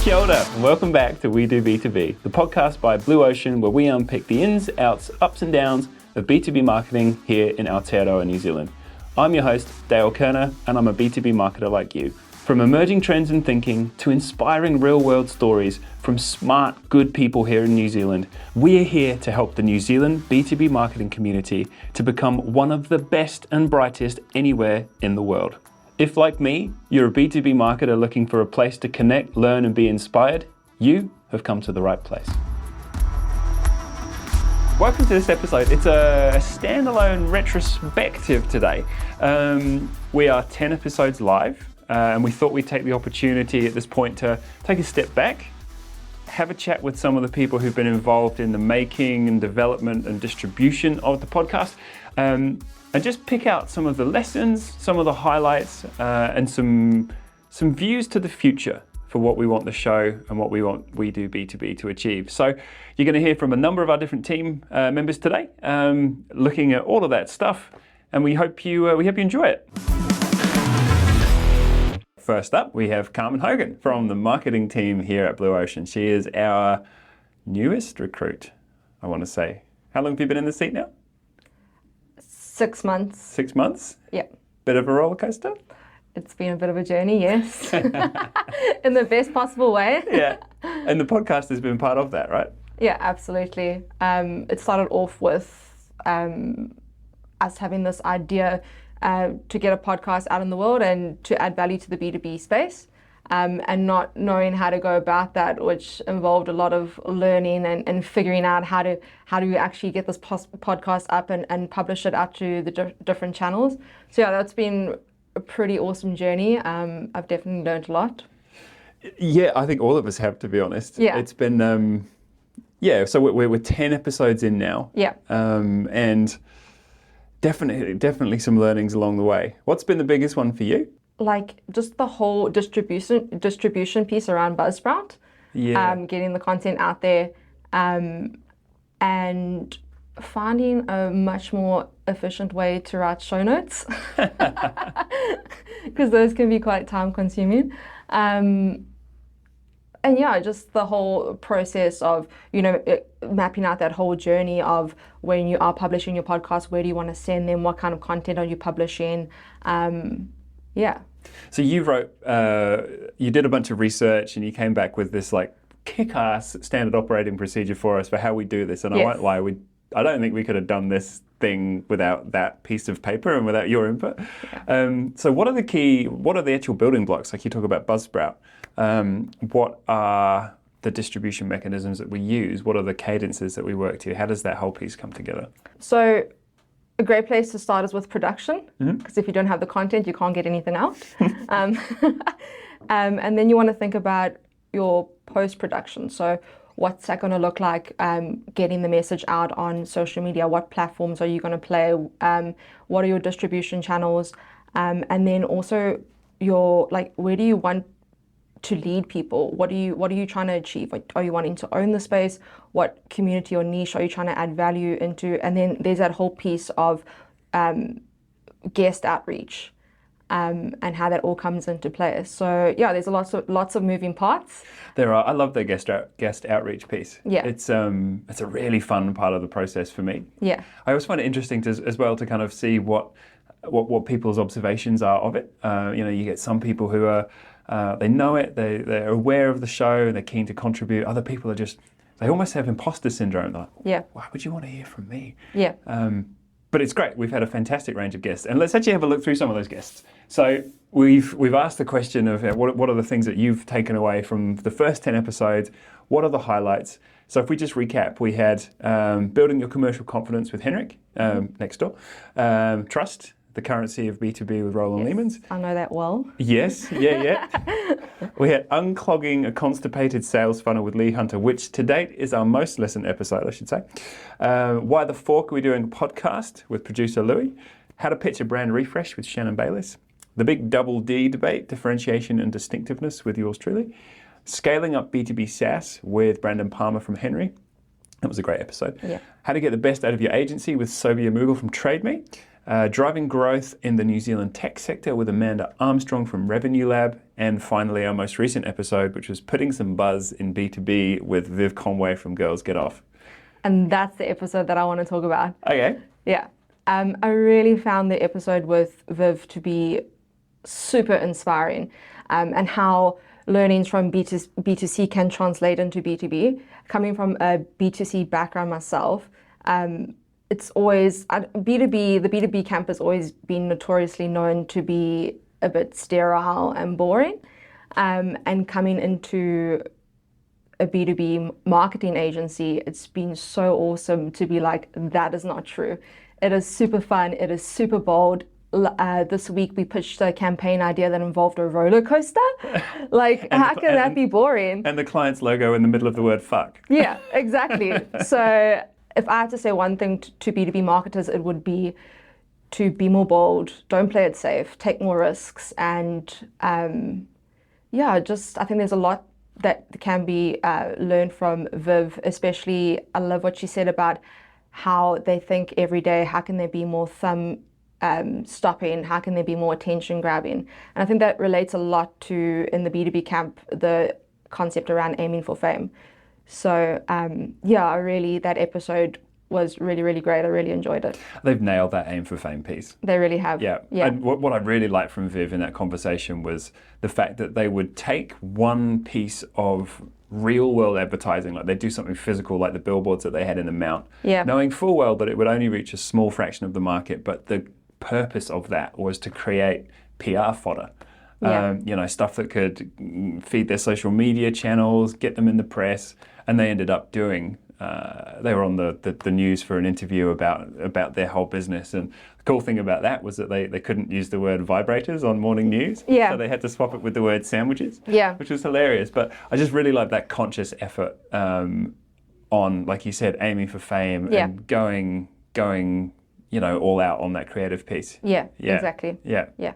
Kia ora, and welcome back to We Do B2B, the podcast by Blue Ocean where we unpick the ins, outs, ups and downs of B2B marketing here in Aotearoa, New Zealand. I'm your host, Dale Kerner, and I'm a B2B marketer like you. From emerging trends in thinking to inspiring real-world stories from smart, good people here in New Zealand, we are here to help the New Zealand B2B marketing community to become one of the best and brightest anywhere in the world. If, like me, you're a B2B marketer looking for a place to connect, learn, and be inspired, you have come to the right place. Welcome to this episode. It's a standalone retrospective today. We are 10 episodes live, and we thought we'd take the opportunity at this point to take a step back, have a chat with some of the people who've been involved in the making and development and distribution of the podcast, and just pick out some of the lessons, some of the highlights, and some views to the future for what we want the show and what we want We Do B2B to achieve. So you're going to hear from a number of our different team members today, looking at all of that stuff, and we hope you enjoy it. First up, we have Carmen Hogan from the marketing team here at Blue Ocean. She is our newest recruit, I want to say. How long have you been in the seat now? 6 months. 6 months? Yeah. Bit of a roller coaster? It's been a bit of a journey, yes. In the best possible way. Yeah. And the podcast has been part of that, right? Yeah, absolutely. It started off with us having this idea to get a podcast out in the world and to add value to the B2B space, and not knowing how to go about that, which involved a lot of learning and figuring out how to actually get this podcast up and publish it out to the different channels. So yeah, that's been a pretty awesome journey. I've definitely learned a lot. Yeah, I think all of us have, to be honest. Yeah. It's been, so we're 10 episodes in now. Yeah. And definitely some learnings along the way. What's been the biggest one for you? Like just the whole distribution piece around Buzzsprout. Yeah. Getting the content out there, and finding a much more efficient way to write show notes, because those can be quite time consuming. And yeah, just the whole process of, mapping out that whole journey of when you are publishing your podcast, where do you want to send them, what kind of content are you publishing? Yeah. So you wrote, you did a bunch of research and you came back with this like kick-ass standard operating procedure for us for how we do this. And yes. I won't lie, I don't think we could have done this thing without that piece of paper and without your input. Yeah. So what are the actual building blocks? Like you talk about Buzzsprout. What are the distribution mechanisms that we use? What are the cadences that we work to? How does that whole piece come together? So a great place to start is with production, because if you don't have the content, you can't get anything out. And then you want to think about your post-production. So what's that going to look like, getting the message out on social media? What platforms are you going to play? What are your distribution channels? And then also where do you want to lead people? What are you trying to achieve? Are you wanting to own the space? What community or niche are you trying to add value into? And then there's that whole piece of guest outreach, and how that all comes into play. So yeah, there's lots of moving parts. There are. I love the guest outreach piece. Yeah. It's a really fun part of the process for me. Yeah. I always find it interesting as well to kind of see what people's observations are of it. You get some people who are they know it, they're aware of the show, and they're keen to contribute. Other people are they almost have imposter syndrome. They're like, yeah, why would you want to hear from me? Yeah. But it's great. We've had a fantastic range of guests, and let's actually have a look through some of those guests. So we've asked the question of what are the things that you've taken away from the first 10 episodes? What are the highlights? So if we just recap, we had building your commercial confidence with Henrik next door, trust, the currency of B2B with Roland Lehmans. I know that well. Yes, yeah. We had unclogging a constipated sales funnel with Lee Hunter, which to date is our most listened episode, I should say. Why the Fork are we doing a podcast with producer Louis? How to pitch a brand refresh with Shannon Bayliss. The big double D debate, differentiation and distinctiveness with yours truly. Scaling up B2B SaaS with Brandon Palmer from Henry. That was a great episode. Yeah. How to get the best out of your agency with Sobia Mughal from TradeMe. Driving growth in the New Zealand tech sector with Amanda Armstrong from Revenue Lab, and finally our most recent episode, which was putting some buzz in B2B with Viv Conway from Girls Get Off. And that's the episode that I want to talk about. Okay. Yeah. I really found the episode with Viv to be super inspiring, and how learnings from B2C can translate into B2B. Coming from a B2C background myself, it's always, B2B, the B2B camp has always been notoriously known to be a bit sterile and boring. And coming into a B2B marketing agency, it's been so awesome to be like, that is not true. It is super fun. It is super bold. This week we pitched a campaign idea that involved a roller coaster. Like, how can that be boring? And the client's logo in the middle of the word fuck. Yeah, exactly. So if I had to say one thing to B2B marketers, it would be to be more bold, don't play it safe, take more risks. And I think there's a lot that can be learned from Viv, especially I love what she said about how they think every day, how can there be more thumb stopping, how can there be more attention grabbing? And I think that relates a lot to, in the B2B camp, the concept around aiming for fame. So that episode was really, really great. I really enjoyed it. They've nailed that aim for fame piece. They really have. Yeah. And what I really liked from Viv in that conversation was the fact that they would take one piece of real world advertising, like they'd do something physical like the billboards that they had in the Mount, knowing full well that it would only reach a small fraction of the market, but the purpose of that was to create PR fodder. Stuff that could feed their social media channels, get them in the press, and they ended up doing. They were on the news for an interview about their whole business, and the cool thing about that was that they couldn't use the word vibrators on morning news, so they had to swap it with the word sandwiches, which was hilarious. But I just really like that conscious effort on, like you said, aiming for fame and going all out on that creative piece. Yeah. Exactly. Yeah.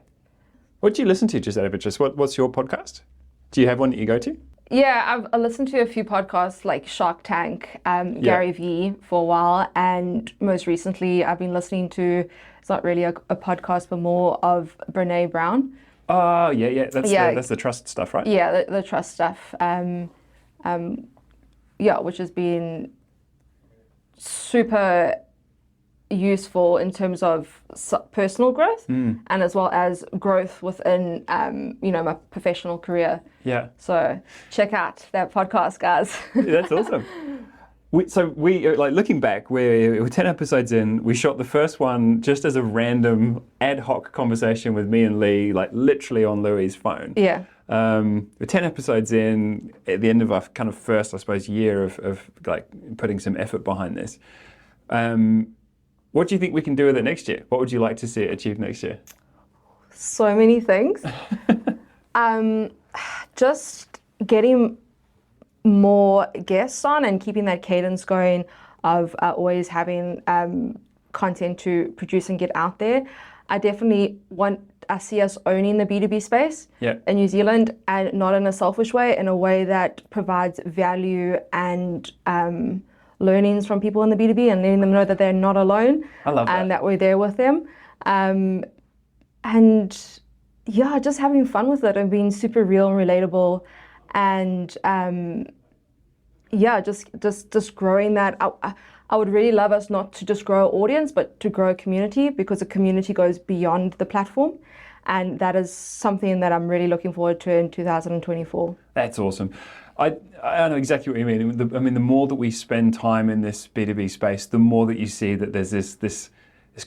What do you listen to, just out of interest? What's your podcast? Do you have one that you go to? Yeah, I listened to a few podcasts like Shark Tank, Gary Vee for a while, and most recently I've been listening to, it's not really a podcast, but more of Brene Brown. Oh, that's the trust stuff, right? Yeah, the trust stuff. Which has been super useful in terms of personal growth and as well as growth within my professional career. Yeah. So check out that podcast, guys. That's awesome. We like looking back, we're 10 episodes in. We shot the first one just as a random ad hoc conversation with me and Lee, like literally on Louie's phone. Yeah. We're 10 episodes in, at the end of our kind of first, I suppose, year of like putting some effort behind this. What do you think we can do with it next year? What would you like to see it achieve next year? So many things. Just getting more guests on and keeping that cadence going of always having content to produce and get out there. I definitely I see us owning the B2B space in New Zealand, and not in a selfish way, in a way that provides value and learnings from people in the B2B and letting them know that they're not alone. I love that. And that we're there with them. Just having fun with it and being super real and relatable, and just growing that. I would really love us not to just grow an audience, but to grow a community, because a community goes beyond the platform. And that is something that I'm really looking forward to in 2024. That's awesome. I know exactly what you mean. The more that we spend time in this B2B space, the more that you see that there's this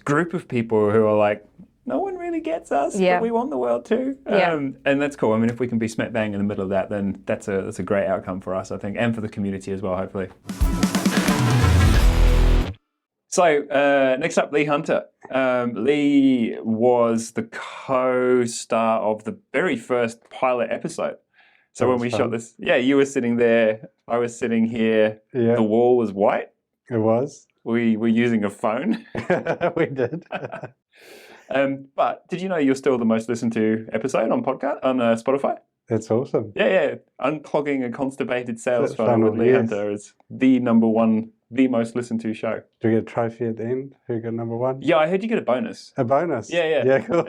group of people who are like, no one really gets us, but we want the world too. And that's cool. I mean, if we can be smack bang in the middle of that, then that's a great outcome for us, I think, and for the community as well, hopefully. So next up, Lee Hunter. Lee was the co-star of the very first pilot episode. So when we shot this, you were sitting there, I was sitting here, the wall was white. It was. We were using a phone. We did. But did you know you're still the most listened to episode on Spotify? That's awesome. Yeah. Unclogging a constipated sales funnel with Lee Hunter is the number one, the most listened to show. Do you get a trophy at the end? Who got number one? Yeah, I heard you get a bonus. A bonus? Yeah. Yeah, cool.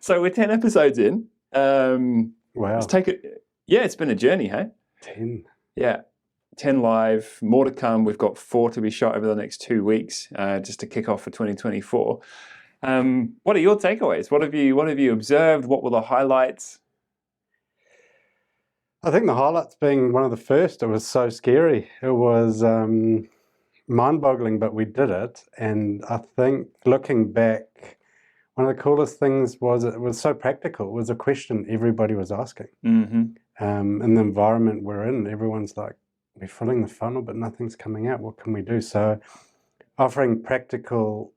So we're 10 episodes in. Wow. Let's take it. Yeah, it's been a journey, hey? 10. Yeah. 10 live, more to come. We've got 4 to be shot over the next 2 weeks, just to kick off for 2024. What are your takeaways? What have you observed? What were the highlights? I think the highlights being one of the first, it was so scary. It was mind-boggling, but we did it. And I think looking back, one of the coolest things was it was so practical. It was a question everybody was asking. Mm-hmm. In the environment we're in, everyone's like, we're filling the funnel, but nothing's coming out. What can we do? So offering practical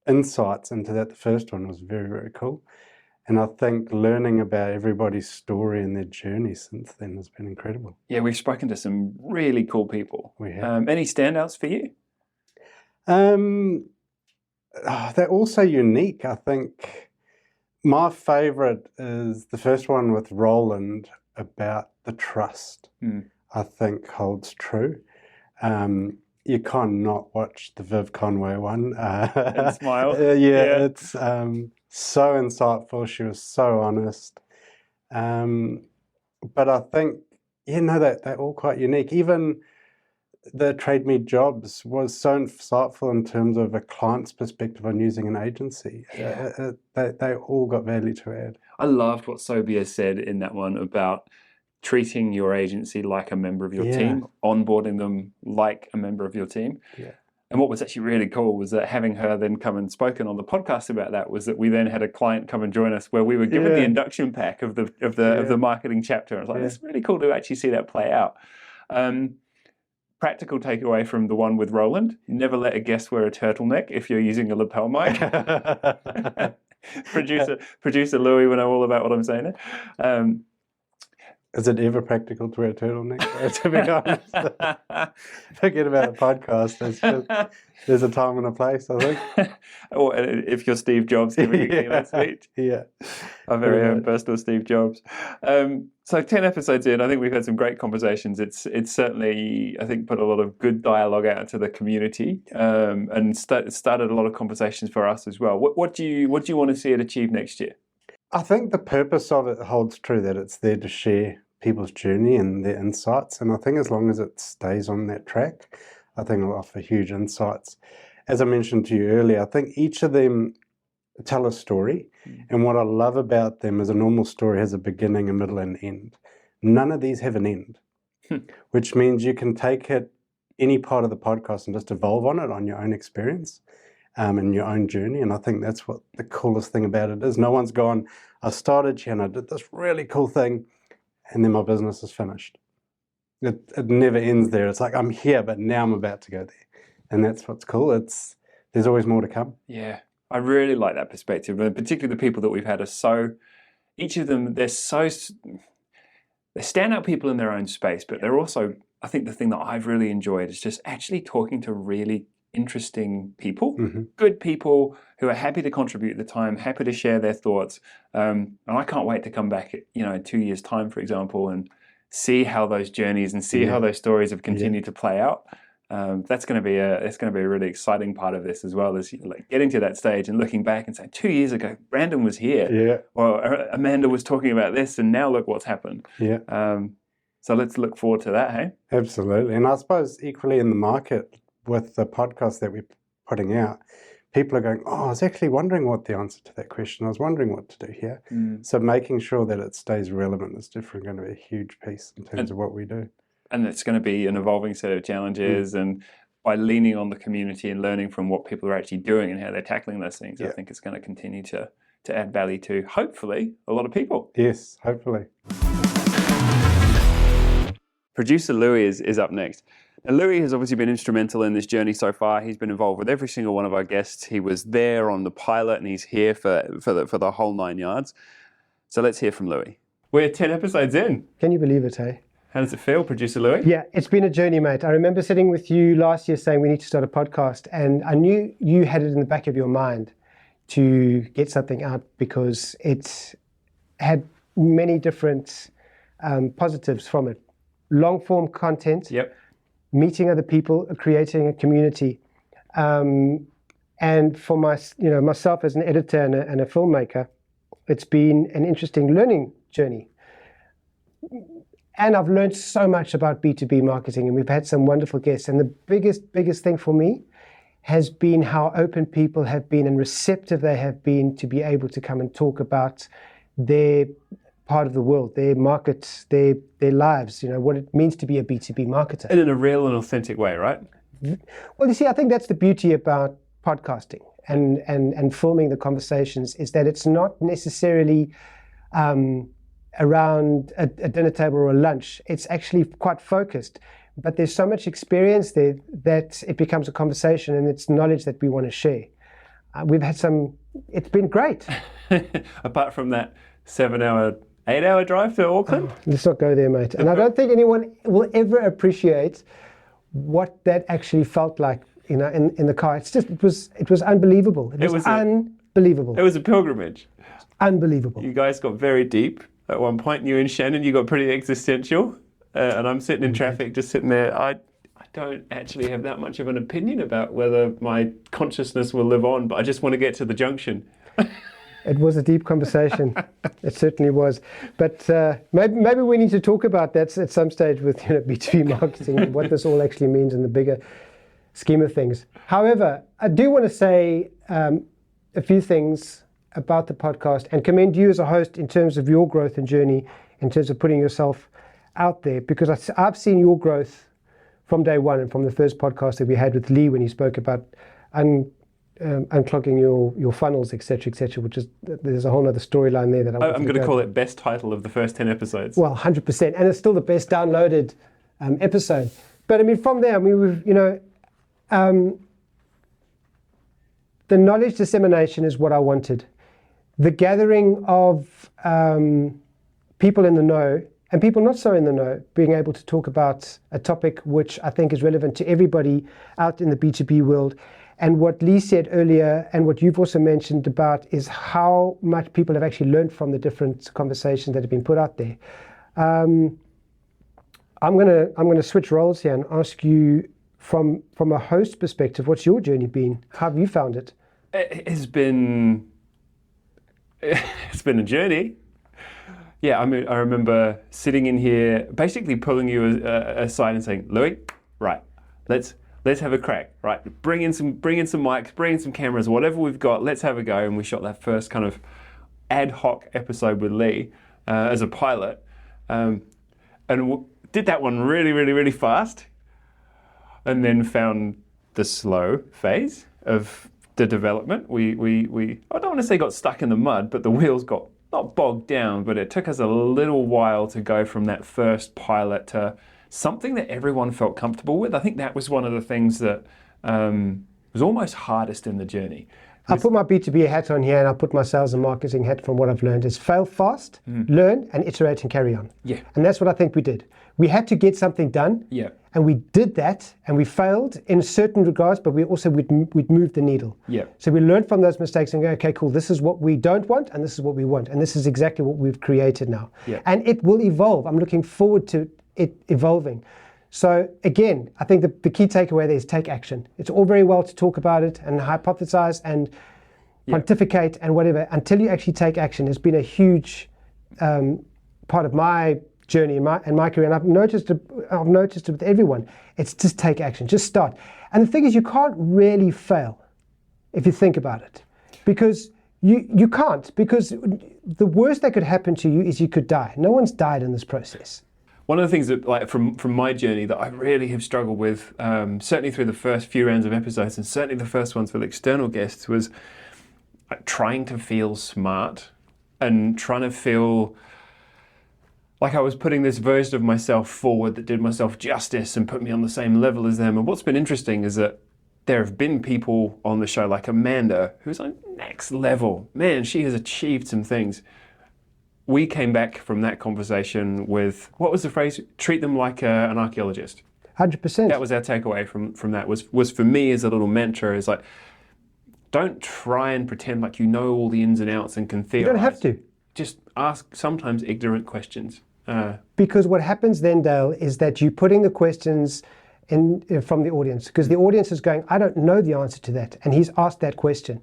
insights into that, the first one was very, very cool. And I think learning about everybody's story and their journey since then has been incredible. Yeah, we've spoken to some really cool people. We have. Any standouts for you? They're also unique. I think my favorite is the first one with Roland about the trust. I think holds true. You can't not watch the Viv Conway one. And smile. It's so insightful. She was so honest. But I think, they're all quite unique. Even the Trade Me Jobs was so insightful in terms of a client's perspective on using an agency. Yeah. They all got value to add. I loved what Sobia said in that one about treating your agency like a member of your team, onboarding them like a member of your team. Yeah. And what was actually really cool was that having her then come and spoken on the podcast about that was that we then had a client come and join us where we were given the induction pack of the marketing chapter. I was like, it's really cool to actually see that play out. Practical takeaway from the one with Roland: never let a guest wear a turtleneck if you're using a lapel mic. Producer Louis will know all about what I'm saying there. Is it ever practical to wear a turtleneck? To be honest, forget about the podcast. It's just, there's a time and a place, I think. Or if you're Steve Jobs giving a keynote speech. Yeah. Our very own personal Steve Jobs. So 10 episodes in, I think we've had some great conversations. It's certainly, I think, put a lot of good dialogue out into the community, and started a lot of conversations for us as well. What do you want to see it achieve next year? I think the purpose of it holds true, that it's there to share people's journey and their insights. And I think as long as it stays on that track, I think it'll offer huge insights. As I mentioned to you earlier, I think each of them tell a story. And what I love about them is a normal story has a beginning, a middle, and end. None of these have an end, which means you can take it any part of the podcast and just evolve on it on your own experience. And your own journey. And I think that's what the coolest thing about it is. No one's gone, I started here and I did this really cool thing and then my business is finished. It never ends there. It's like, I'm here, but now I'm about to go there. And that's what's cool. There's always more to come. Yeah, I really like that perspective. And particularly the people that we've had each of them, they're standout people in their own space, but they're also, I think the thing that I've really enjoyed is just actually talking to really interesting people, good people who are happy to contribute the time, happy to share their thoughts. And I can't wait to come back, in 2 years' time, for example, and see how those journeys and see how those stories have continued to play out. That's going to be a really exciting part of this as well, is like getting to that stage and looking back and saying, 2 years ago, Brandon was here, or Amanda was talking about this, and now look what's happened. So let's look forward to that, hey? Absolutely. And I suppose equally in the market, with the podcast that we're putting out, people are going, I was actually wondering what the answer to that question, I was wondering what to do here. So making sure that it stays relevant is definitely going to be a huge piece in terms of what we do. And it's going to be an evolving set of challenges, and by leaning on the community and learning from what people are actually doing and how they're tackling those things, I think it's going to continue to add value to, hopefully, a lot of people. Yes, hopefully. Producer Louis is up next. Now, Louis has obviously been instrumental in this journey so far. He's been involved with every single one of our guests. He was there on the pilot, and he's here for the whole 9 yards. So let's hear from Louis. We're 10 episodes in. Can you believe it, hey? How does it feel, Producer Louis? Yeah, it's been a journey, mate. I remember sitting with you last year saying we need to start a podcast, and I knew you had it in the back of your mind to get something out because it had many different positives from it. Long-form content. Yep. Meeting other people, creating a community, and for myself as an editor and a filmmaker, It's been an interesting learning journey. And I've learned so much about B2B marketing, and we've had some wonderful guests. And the biggest thing for me has been how open people have been and receptive they have been to be able to come and talk about their part of the world, their markets, their lives, what it means to be a B2B marketer. And in a real and authentic way, right? Well, you see, I think that's the beauty about podcasting and filming the conversations, is that it's not necessarily around a dinner table or a lunch. It's actually quite focused. But there's so much experience there that it becomes a conversation, and it's knowledge that we want to share. We've had it's been great. Apart from that 8-hour drive to Auckland? Let's not go there, mate. And I don't think anyone will ever appreciate what that actually felt like, in the car. It's just, it was unbelievable. It was unbelievable. It was a pilgrimage. Unbelievable. You guys got very deep at one point. You and Shannon, you got pretty existential. And I'm sitting in traffic, just sitting there. I don't actually have that much of an opinion about whether my consciousness will live on, but I just want to get to the junction. It was a deep conversation. It certainly was. But maybe we need to talk about that at some stage with B2B marketing and what this all actually means in the bigger scheme of things. However, I do want to say a few things about the podcast and commend you as a host in terms of your growth and journey, in terms of putting yourself out there, because I've seen your growth from day one, and from the first podcast that we had with Lee when he spoke about unclogging your funnels, etc., which is, there's a whole other storyline there that I'm going to call it best title of the first 10 episodes. Well, 100%, and it's still the best downloaded episode. But I mean, from there, we've the knowledge dissemination is what I wanted. The gathering of people in the know and people not so in the know, being able to talk about a topic which I think is relevant to everybody out in the B2B world. And what Lee said earlier, and what you've also mentioned about, is how much people have actually learned from the different conversations that have been put out there. I'm gonna switch roles here and ask you, from a host perspective, what's your journey been? How have you found it? It's been a journey. Yeah, I mean, I remember sitting in here, basically pulling you aside and saying, "Louis, right, let's have a crack, right? Bring in some mics, bring in some cameras, whatever we've got. Let's have a go." And we shot that first kind of ad hoc episode with Lee as a pilot, and did that one really, really, really fast, and then found the slow phase of the development. We I don't want to say got stuck in the mud, but the wheels got not bogged down, but it took us a little while to go from that first pilot to something that everyone felt comfortable with. I think that was one of the things that was almost hardest in the journey. I put my B2B hat on here, and I put my sales and marketing hat from what I've learned is fail fast, learn, and iterate and carry on. Yeah. And that's what I think we did. We had to get something done. Yeah. And we did that, and we failed in certain regards, but we'd moved the needle. Yeah. So we learned from those mistakes and go, okay, cool, this is what we don't want, and this is what we want, and this is exactly what we've created now. Yeah. And it will evolve. I'm looking forward to it evolving. So again, I think the key takeaway there is take action. It's all very well to talk about it and hypothesize and pontificate and whatever, until you actually take action. It's been a huge part of my journey and my career, and I've noticed it with everyone. It's just take action, just start. And the thing is, you can't really fail if you think about it, because you can't, because the worst that could happen to you is you could die. No one's died in this process. One of the things that, like, from my journey that I really have struggled with, certainly through the first few rounds of episodes, and certainly the first ones with external guests, was trying to feel smart and trying to feel like I was putting this version of myself forward that did myself justice and put me on the same level as them. And what's been interesting is that there have been people on the show like Amanda, who's like next level. Man, she has achieved some things. We came back from that conversation with, what was the phrase? Treat them like an archaeologist. 100%. That was our takeaway from that, was for me as a little mantra, is like, don't try and pretend like you know all the ins and outs and can theorize. You don't have to. Just ask sometimes ignorant questions. Because what happens then, Dale, is that you're putting the questions in from the audience, because the audience is going, I don't know the answer to that, and he's asked that question.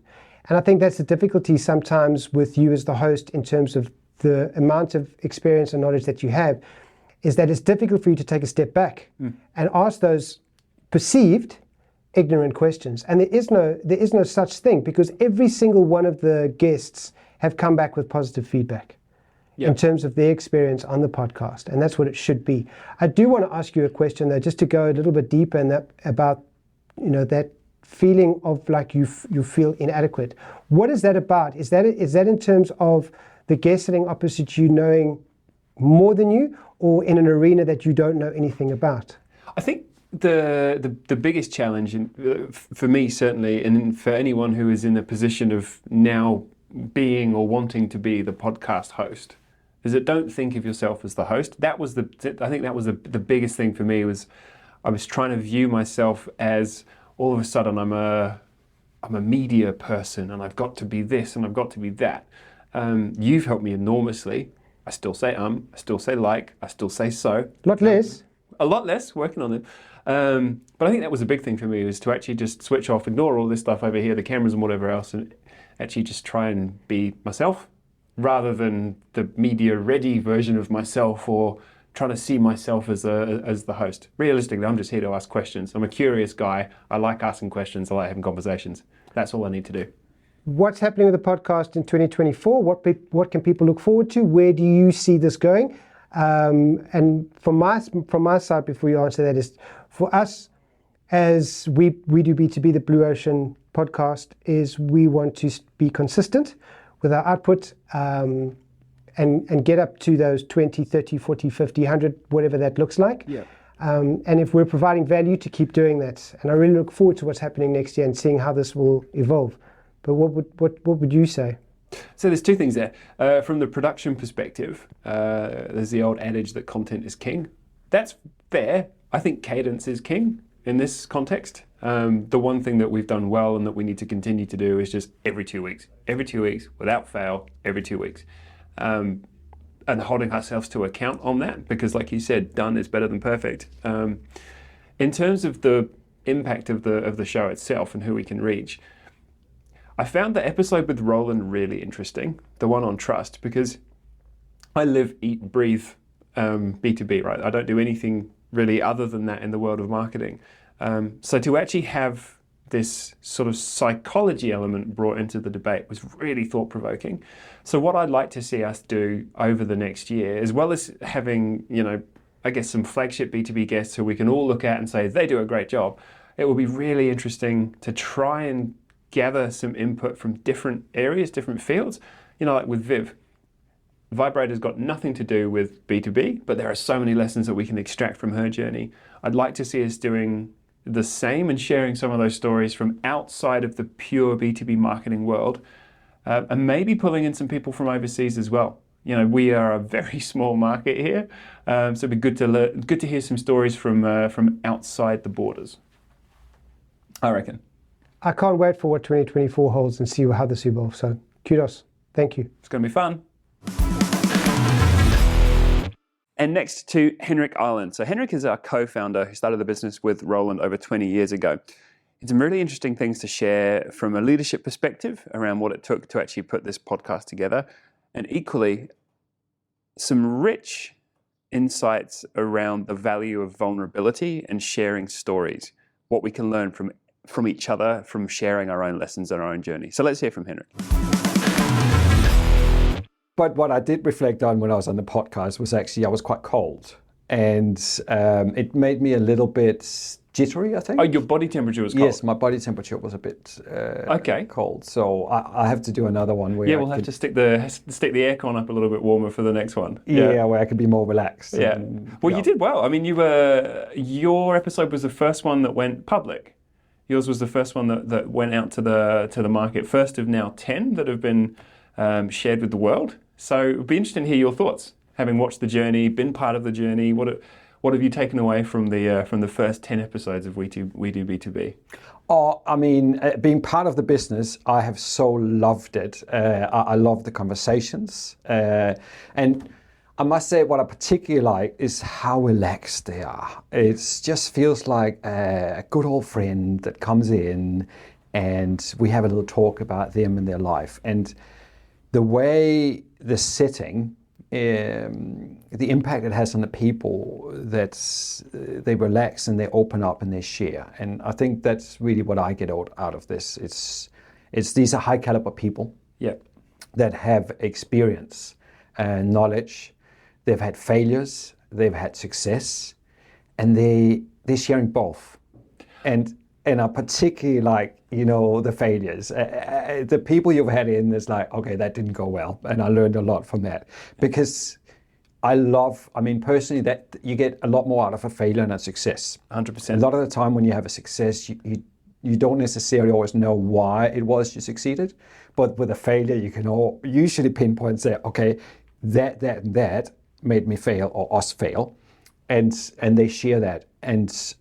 And I think that's the difficulty sometimes with you as the host in terms of the amount of experience and knowledge that you have, is that it's difficult for you to take a step back and ask those perceived ignorant questions. And there is no such thing, because every single one of the guests have come back with positive feedback in terms of their experience on the podcast. And that's what it should be. I do want to ask you a question though, just to go a little bit deeper in that, about, that feeling of like you feel inadequate. What is that about? Is that in terms of the guest sitting opposite you knowing more than you, or in an arena that you don't know anything about? I think the biggest challenge, for me certainly, and for anyone who is in a position of now being or wanting to be the podcast host, is that don't think of yourself as the host. I think that was the biggest thing for me, was I was trying to view myself as, all of a sudden I'm a media person and I've got to be this and I've got to be that. You've helped me enormously. I still say I still say like, I still say so. A lot less, working on it. But I think that was a big thing for me, was to actually just switch off, ignore all this stuff over here, the cameras and whatever else, and actually just try and be myself, rather than the media-ready version of myself, or trying to see myself as the host. Realistically, I'm just here to ask questions. I'm a curious guy. I like asking questions. I like having conversations. That's all I need to do. What's happening with the podcast in 2024? What can people look forward to? Where do you see this going? And from my side, before you answer that, is for us, as we do B2B, the Blue Ocean podcast, is we want to be consistent with our output, and get up to those 20, 30, 40, 50, 100, whatever that looks like. Yeah. And if we're providing value, to keep doing that. And I really look forward to what's happening next year and seeing how this will evolve. But what would you say? So there's two things there. From the production perspective, there's the old adage that content is king. That's fair. I think cadence is king in this context. The one thing that we've done well and that we need to continue to do is just every 2 weeks, without fail, every 2 weeks. And holding ourselves to account on that, because like you said, done is better than perfect. In terms of the impact of the show itself and who we can reach, I found the episode with Roland really interesting, the one on trust, because I live, eat, breathe B2B, right? I don't do anything really other than that in the world of marketing. So to actually have this sort of psychology element brought into the debate was really thought-provoking. So what I'd like to see us do over the next year, as well as having, I guess some flagship B2B guests who we can all look at and say they do a great job, it will be really interesting to try and gather some input from different areas, different fields. Like with Viv, Vibrator's got nothing to do with B2B, but there are so many lessons that we can extract from her journey. I'd like to see us doing the same and sharing some of those stories from outside of the pure B2B marketing world, and maybe pulling in some people from overseas as well. We are a very small market here, so it'd be good to hear some stories from outside the borders, I reckon. I can't wait for what 2024 holds and see how this evolves. So kudos. Thank you. It's going to be fun. And next to Henrik Island. So Henrik is our co-founder who started the business with Roland over 20 years ago. It's some really interesting things to share from a leadership perspective around what it took to actually put this podcast together. And equally, some rich insights around the value of vulnerability and sharing stories, what we can learn from each other, from sharing our own lessons and our own journey. So let's hear from Henrik. But what I did reflect on when I was on the podcast was actually I was quite cold. And it made me a little bit jittery, I think. Oh, your body temperature was cold? Yes, my body temperature was a bit cold. So I have to do another one where we'll have to stick the aircon up a little bit warmer for the next one. Yeah, where I could be more relaxed. Yeah. You did well. I mean, your episode was the first one that went public. Yours was the first one that went out to the market, first of now 10 that have been shared with the world. So it would be interesting to hear your thoughts, having watched the journey, been part of the journey. What have you taken away from the first 10 episodes of We Do B2B? Oh, I mean, being part of the business, I have so loved it. I love the conversations. And I must say what I particularly like is how relaxed they are. It just feels like a good old friend that comes in and we have a little talk about them and their life. And the way the setting, the impact it has on the people, that they relax and they open up and they share. And I think that's really what I get out of this. It's these are high caliber people that have experience and knowledge. They've had failures, they've had success, and they're sharing both. And I particularly like, the failures. The people you've had in is like, okay, that didn't go well. And I learned a lot from that. Because personally, that you get a lot more out of a failure than a success. 100%. A lot of the time when you have a success, you don't necessarily always know why it was you succeeded. But with a failure, you can usually pinpoint and say, okay, that made me fail or us fail. And they share that. And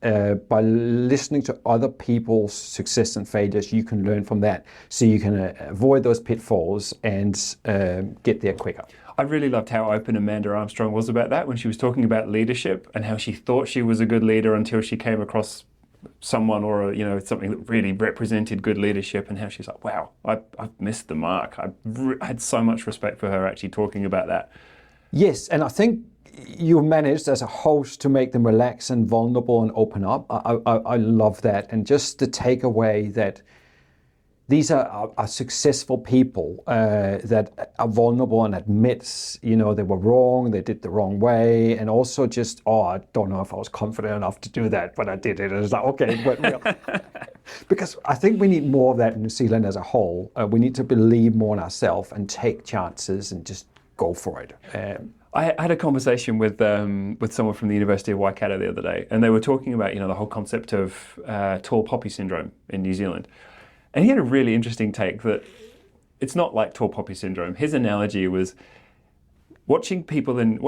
by listening to other people's success and failures, you can learn from that. So you can avoid those pitfalls and get there quicker. I really loved how open Amanda Armstrong was about that when she was talking about leadership and how she thought she was a good leader until she came across someone or something that really represented good leadership, and how she's like, wow, I've missed the mark. I had so much respect for her actually talking about that. Yes, and I think you managed as a host to make them relax and vulnerable and open up. I love that. And just the takeaway that these are successful people that are vulnerable and admits, they were wrong, they did the wrong way. And also just, I don't know if I was confident enough to do that, but I did it. And it's like, okay, but because I think we need more of that in New Zealand as a whole. We need to believe more in ourselves and take chances and just go for it. I had a conversation with someone from the University of Waikato the other day, and they were talking about the whole concept of tall poppy syndrome in New Zealand, and he had a really interesting take that it's not like tall poppy syndrome. His analogy was watching people in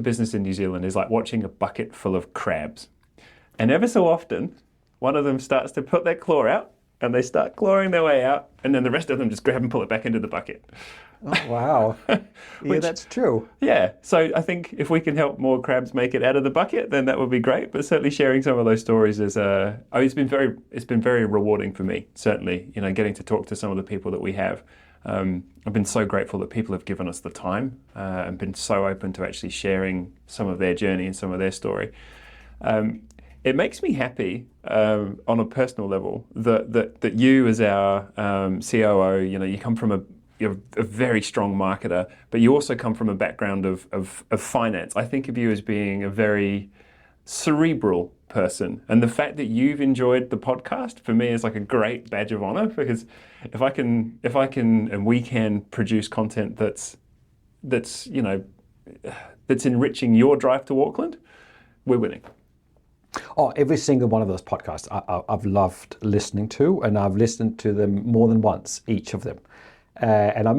business in New Zealand is like watching a bucket full of crabs, and ever so often one of them starts to put their claw out, and they start clawing their way out, and then the rest of them just grab and pull it back into the bucket. Oh, wow. Yeah, that's true. Yeah. So I think if we can help more crabs make it out of the bucket, then that would be great. But certainly sharing some of those stories is it's been very rewarding for me. Certainly, getting to talk to some of the people that we have. I've been so grateful that people have given us the time and been so open to actually sharing some of their journey and some of their story. It makes me happy on a personal level that you, as our COO, you come from you're a very strong marketer, but you also come from a background of finance. I think of you as being a very cerebral person, and the fact that you've enjoyed the podcast for me is like a great badge of honor, because if I can and we can produce content that's enriching your drive to Auckland, we're winning. Oh, every single one of those podcasts I've loved listening to, and I've listened to them more than once, each of them. And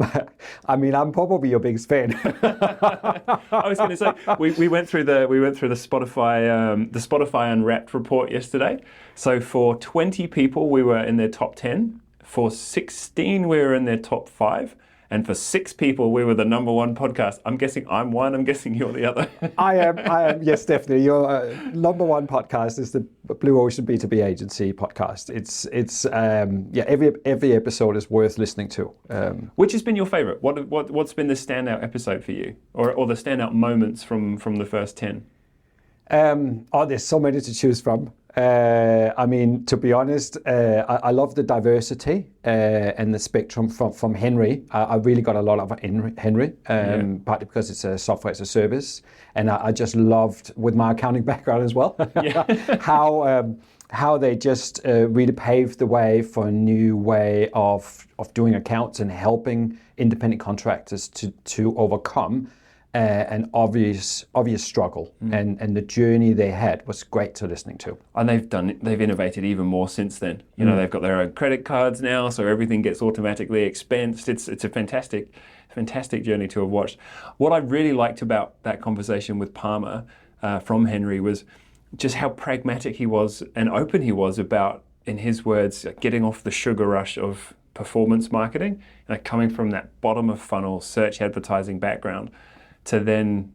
I'm probably your biggest fan. I was going to say we went through the Spotify Unwrapped report yesterday. So for 20 people, we were in their top 10. For 16, we were in their top 5. And for 6 people, we were the number 1 podcast. I'm guessing I'm one. I'm guessing you're the other. I am. Yes, definitely. Your number 1 podcast is the Blue Ocean B2B Agency podcast. It's every episode is worth listening to. Which has been your favorite? What's been the standout episode for you, or the standout moments from the first 10? There's so many to choose from. To be honest, I love the diversity and the spectrum from Henry. I really got a lot of Henry, partly because it's a software as a service, and I just loved, with my accounting background as well, how they just really paved the way for a new way of doing accounts and helping independent contractors to overcome an obvious struggle, and the journey they had was great to listening to. And they've innovated even more since then. They've got their own credit cards now, so everything gets automatically expensed. It's a fantastic journey to have watched. What I really liked about that conversation with Palmer from Henry was just how pragmatic he was and open he was about, in his words, getting off the sugar rush of performance marketing, coming from that bottom of funnel search advertising background, to then,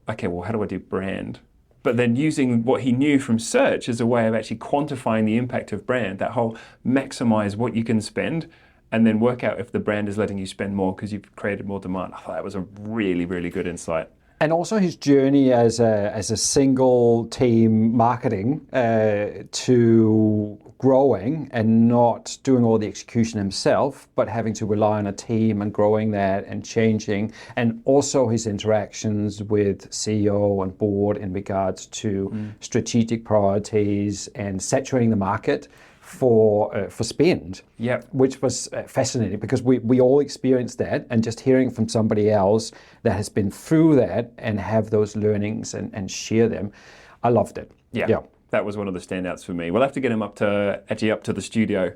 okay, well, how do I do brand? but then using what he knew from search as a way of actually quantifying the impact of brand, that whole maximize what you can spend and then work out if the brand is letting you spend more because you've created more demand. I thought that was a really, really good insight. And also his journey as a single team marketing to growing and not doing all the execution himself, but having to rely on a team and growing that and changing. And also his interactions with CEO and board in regards to strategic priorities and saturating the market for spend, which was fascinating because we all experienced that, and just hearing from somebody else that has been through that and have those learnings and share them, I loved it. Yeah. That was one of the standouts for me. We'll have to get him up to the studio,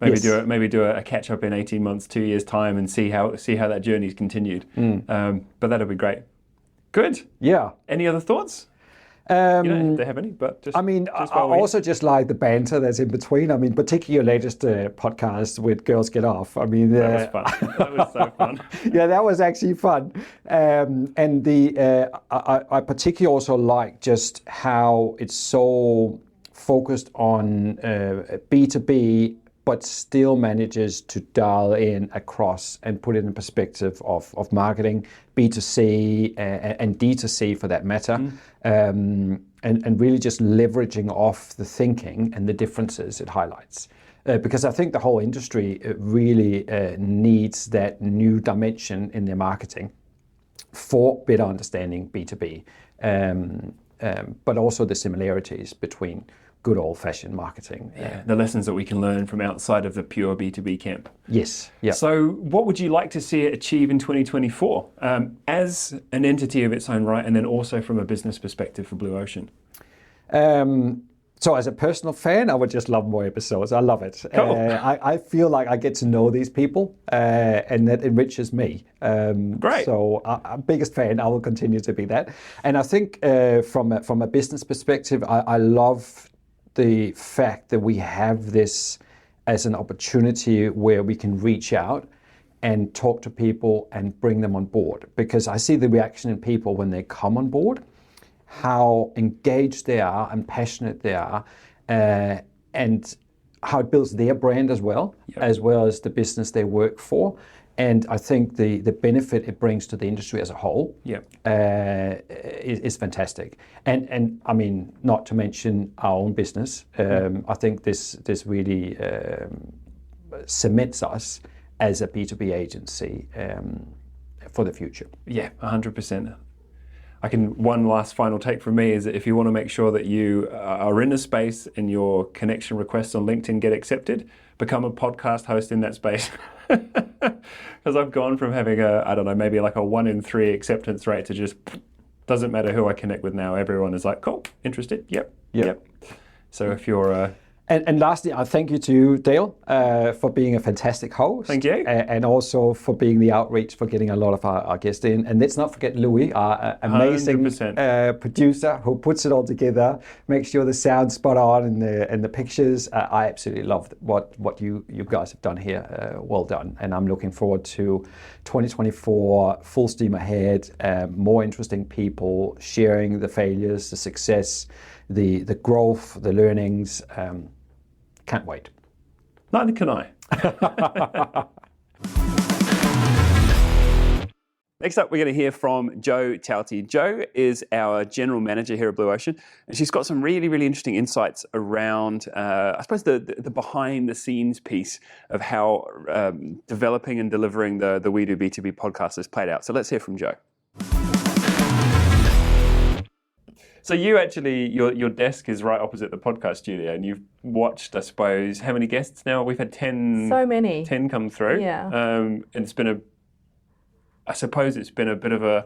maybe do a catch up in 18 months, 2 years time, and see how that journey's continued. But that'll be great. Good. Yeah. Any other thoughts? You don't have to have any, but just. I mean, I also just like the banter that's in between. I mean, particularly your latest podcast with Girls Get Off. I mean, that was fun. That was so fun. Yeah, that was actually fun. And I particularly also like just how it's so focused on B2B, but still manages to dial in across and put it in perspective of marketing, B2C and D2C for that matter, and really just leveraging off the thinking and the differences it highlights. Because I think the whole industry really needs that new dimension in their marketing for better understanding B2B, but also the similarities between good old-fashioned marketing. The lessons that we can learn from outside of the pure B2B camp. Yes. Yeah. So what would you like to see it achieve in 2024 as an entity of its own right, and then also from a business perspective for Blue Ocean? So as a personal fan, I would just love more episodes. I love it. Cool. I feel like I get to know these people and that enriches me. Great. So I'm biggest fan. I will continue to be that. And I think from a business perspective, I love the fact that we have this as an opportunity where we can reach out and talk to people and bring them on board. Because I see the reaction in people when they come on board, how engaged they are and passionate they are, and how it builds their brand as well as the business they work for. And I think the benefit it brings to the industry as a whole is fantastic. And I mean, not to mention our own business. I think this really cements us as a B2B agency for the future. Yeah, 100%. One last final take from me is that if you want to make sure that you are in a space and your connection requests on LinkedIn get accepted, become a podcast host in that space. Because I've gone from having maybe like a 1 in 3 acceptance rate to just doesn't matter who I connect with now. Everyone is like, cool, interested, yep. So if you're... And lastly, I thank you to Dale for being a fantastic host. Thank you. And also for being the outreach, for getting a lot of our guests in. And let's not forget Louis, our amazing producer who puts it all together, makes sure the sound's spot on and the pictures. I absolutely loved what you guys have done here. Well done. And I'm looking forward to 2024, full steam ahead, more interesting people sharing the failures, the success, the growth, the learnings. Can't wait. Neither can I. Next up, we're going to hear from Jo Tauti. Jo is our general manager here at Blue Ocean, and she's got some really, really interesting insights around, I suppose, the behind-the-scenes piece of how developing and delivering the We Do B2B podcast has played out. So let's hear from Jo. So you actually, your desk is right opposite the podcast studio, and you've watched, I suppose, how many guests now? We've had 10. So many. 10 come through. Yeah. And it's been I suppose it's been a bit of a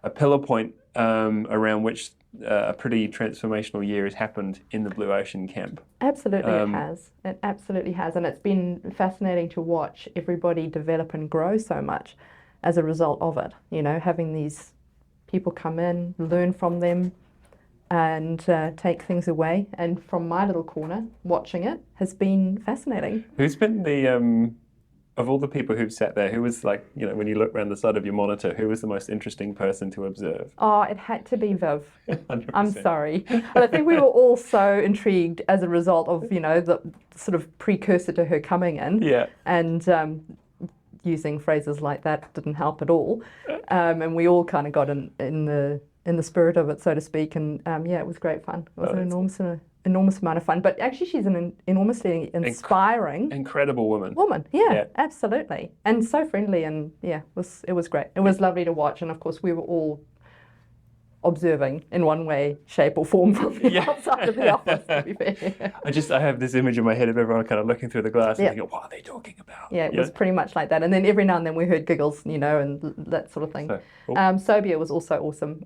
pillar point around which a pretty transformational year has happened in the Blue Ocean camp. Absolutely, it has. It absolutely has. And it's been fascinating to watch everybody develop and grow so much as a result of it. You know, having these people come in, learn from them, and take things away. And from my little corner, watching it has been fascinating. Who's been the of all the people who've sat there, who was like, when you look around the side of your monitor, who was the most interesting person to observe? Oh, it had to be Viv. 100%. I'm sorry. But I think we were all so intrigued as a result of, the sort of precursor to her coming in. Yeah. And using phrases like that didn't help at all. And we all kind of got in the spirit of it, so to speak. And it was great fun. It was an enormous amount of fun. But actually, she's an enormously inspiring, incredible woman. Yeah, absolutely, and so friendly, and it was great. It was lovely to watch, and of course, we were all observing in one way, shape, or form from the outside of the office. To be fair. I have this image in my head of everyone kind of looking through the glass and thinking, what are they talking about? Yeah, it was pretty much like that. And then every now and then we heard giggles, and that sort of thing. So, cool. Sobia was also awesome.